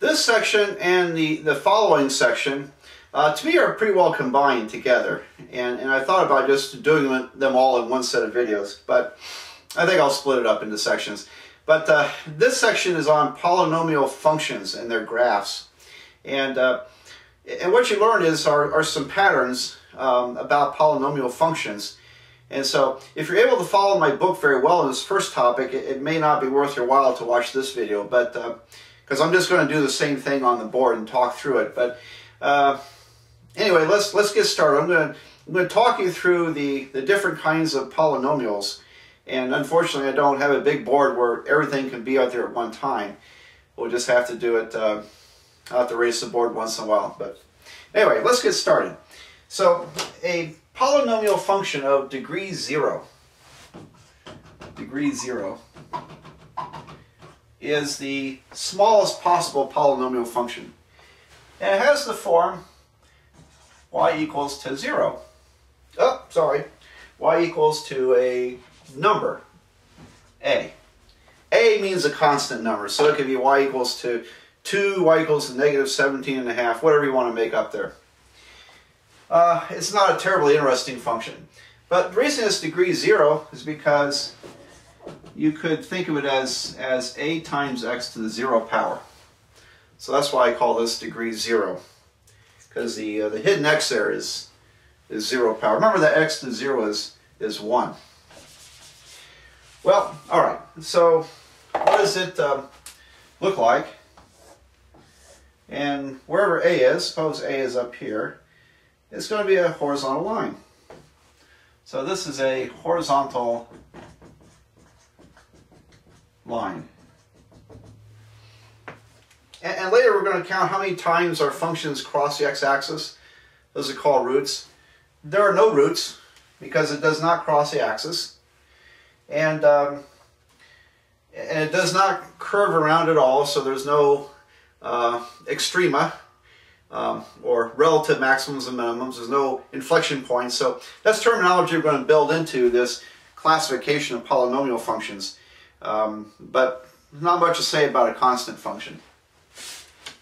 This section and the following section, to me, are pretty well combined together. And I thought about just doing them all in one set of videos, but I think I'll split it up into sections. But this section is on polynomial functions and their graphs. And what you learn are some patterns about polynomial functions. And so if you're able to follow my book very well in this first topic, it may not be worth your while to watch this video, but because I'm just going to do the same thing on the board and talk through it. But anyway, let's get started. I'm going to talk you through the different kinds of polynomials. And unfortunately, I don't have a big board where everything can be out there at one time. We'll just have to do it. I'll have to raise the board once in a while. But anyway, let's get started. So a polynomial function of degree 0 is the smallest possible polynomial function. And it has the form y equals to 0. Oh, sorry. Y equals to a number, a. A means a constant number, so it could be y equals to 2, y equals to negative 17.5, whatever you want to make up there. It's not a terribly interesting function. But the reason it's degree 0 is because you could think of it as a times x to the 0 power. So that's why I call this degree 0, because the hidden x there is 0 power. Remember that x to 0 is 1. Well, all right. So what does it look like? And wherever a is, suppose a is up here, it's going to be a horizontal line. So this is a horizontal line. And later we're going to count how many times our functions cross the x-axis. Those are called roots. There are no roots because it does not cross the axis. And it does not curve around at all, so there's no extrema or relative maximums and minimums. There's no inflection points. So that's terminology we're going to build into this classification of polynomial functions. But not much to say about a constant function.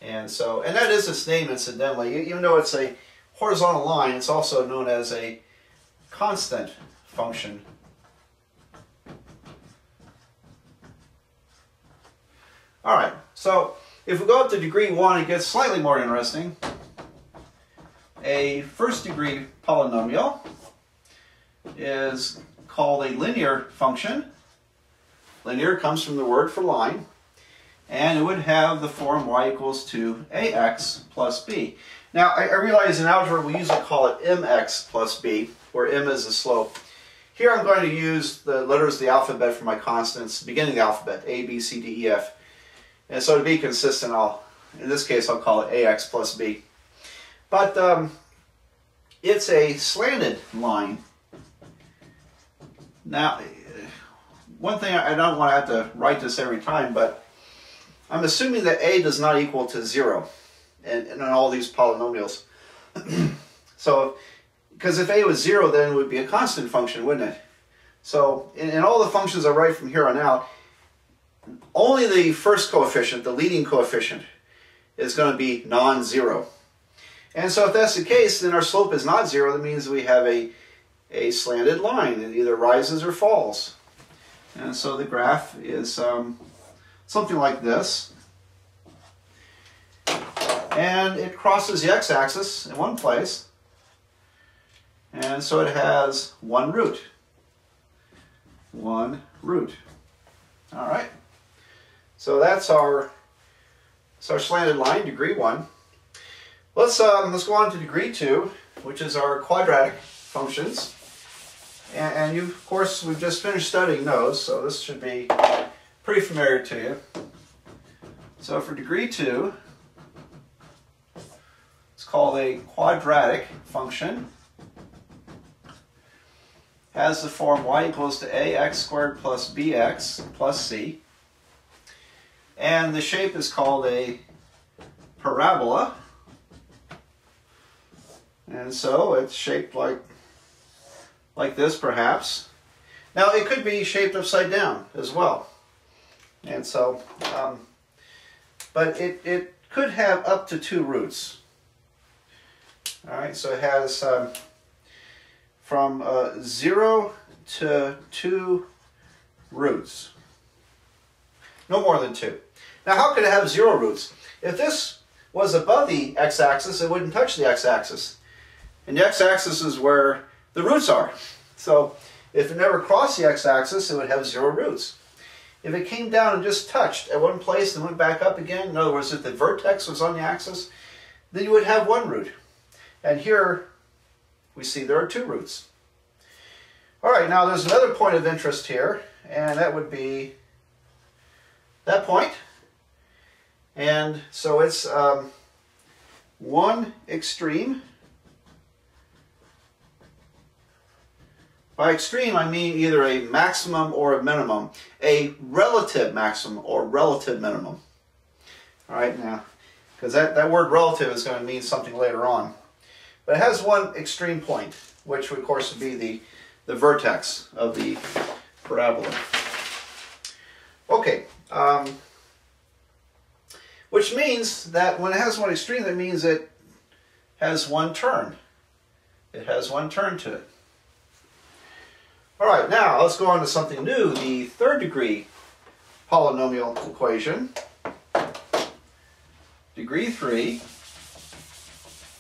And that is its name, incidentally. Even though it's a horizontal line, it's also known as a constant function. All right, so if we go up to degree 1, it gets slightly more interesting. A first degree polynomial is called a linear function. Linear comes from the word for line, and it would have the form y equals to ax plus b. Now, I realize in algebra we usually call it mx plus b, where m is the slope. Here I'm going to use the letters of the alphabet for my constants, beginning of the alphabet, a, b, c, d, e, f. And so to be consistent, in this case, I'll call it ax plus b. But it's a slanted line. Now, one thing I don't want to have to write this every time, but I'm assuming that a does not equal to 0 in all these polynomials. So, because if a was 0, then it would be a constant function, wouldn't it? So, in all the functions I write from here on out, only the first coefficient, the leading coefficient, is going to be non-zero. And so if that's the case, then our slope is not 0. That means we have a slanted line. It either rises or falls. And so the graph is something like this. And it crosses the x-axis in one place. And so it has one root. One root. All right. So that's our slanted line, degree 1. Let's go on to degree 2, which is our quadratic functions. And of course, we've just finished studying those, so this should be pretty familiar to you. So for degree 2, it's called a quadratic function. Has the form y equals to ax squared plus bx plus c. And the shape is called a parabola. And so it's shaped like this, perhaps. Now, it could be shaped upside down as well. And so, but it could have up to 2 roots. All right, so it has from 0 to 2 roots. No more than 2. Now, how could it have 0 roots? If this was above the x-axis, it wouldn't touch the x-axis. And the x-axis is where the roots are. So if it never crossed the x-axis, it would have 0 roots. If it came down and just touched at one place and went back up again, in other words, if the vertex was on the axis, then you would have 1 root. And here we see there are 2 roots. All right, now there's another point of interest here, and that would be that point. And so it's one extreme. By extreme, I mean either a maximum or a minimum, a relative maximum or relative minimum. All right, now, because that word relative is going to mean something later on. But it has one extreme point, which of course would be the vertex of the parabola. Okay, which means that when it has one extreme, that means it has one turn. It has one turn to it. All right, now let's go on to something new, the 3rd degree polynomial equation. Degree 3.